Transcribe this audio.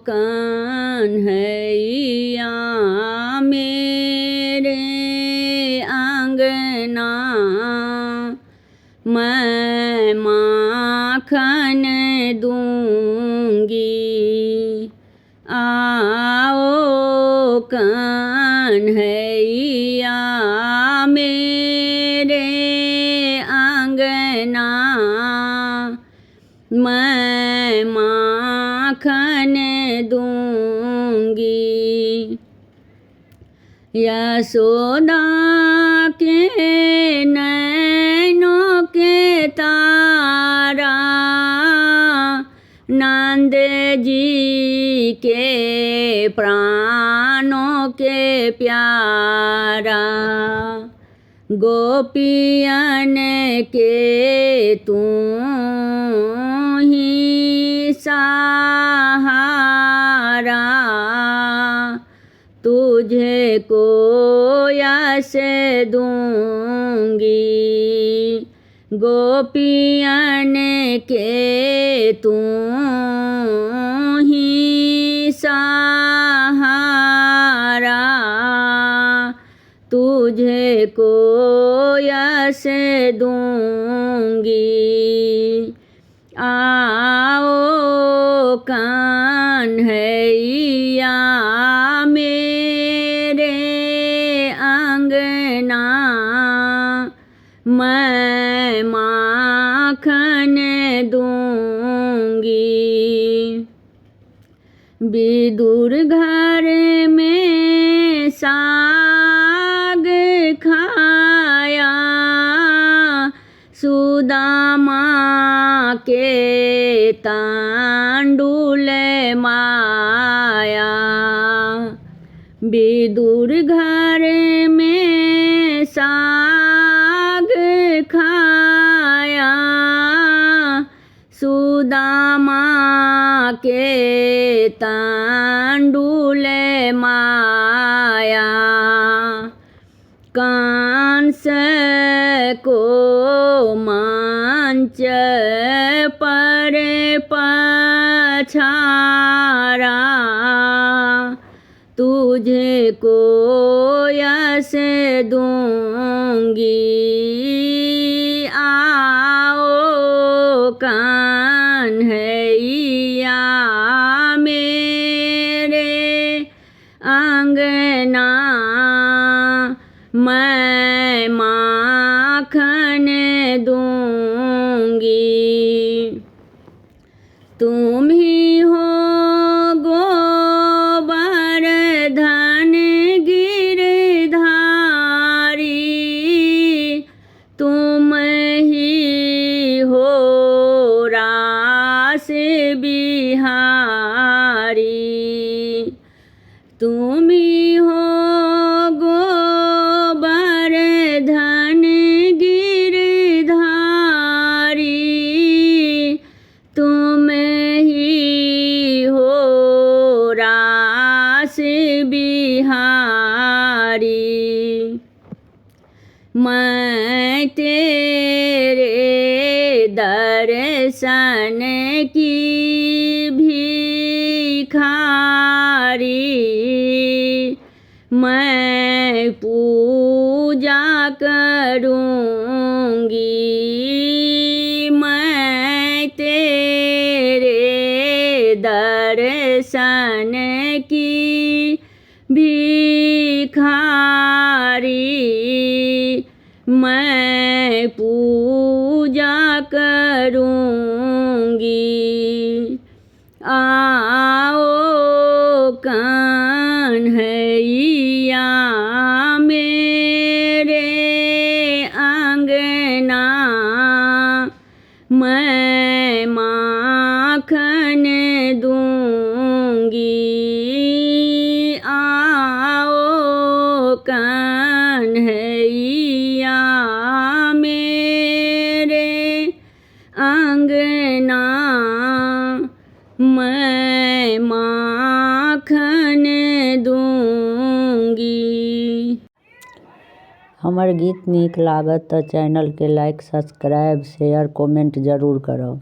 कन्हैया मेरे आंगना मैं माखन दूंगी। आओ कन्हैया मेरे आंगना मैं माखन दूंगी। यशोदा के नैनों के तारा नंद जी के प्राणों के प्यारा गोपियन के तू ही सहारा। तुझे कोयस दूंगी गोपियन के तू ही सहारा। तुझे कोयस दूंगी। आओ कन्हैया मेरे आंगना मैं माखन दूंगी। विदुर घर में साग खाया सुदामा के तांडुल माया। विदुर घर में साग खाया सुदामा के तांडुल माया। कंस को मंच पर पछाड़ा तुझे कोयस दूंगी। आओ कन्हैया मेरे आंगना मैं माखन दूंगी। तुम ही हो गोवर्धन गिरधारी तुम ही हो रास बिहारी। तुम ही हो गोवर्धन गिरधारी तुम ही हो रास बिहारी। मैं तेरे दर्शन की भिखारी मैं पूजा करूंगी। मैं तेरे दर्शन की भिखारी मैं पूजा करूंगी। आओ कन्हैया मेरे आंगना मैं माखन दूंगी। आओ कन्हैया मेरे आंगना मैं माखन दूंगी। हमर गीत नीक लागत त चैनल के लाइक सब्सक्राइब शेयर कमेंट जरूर करब।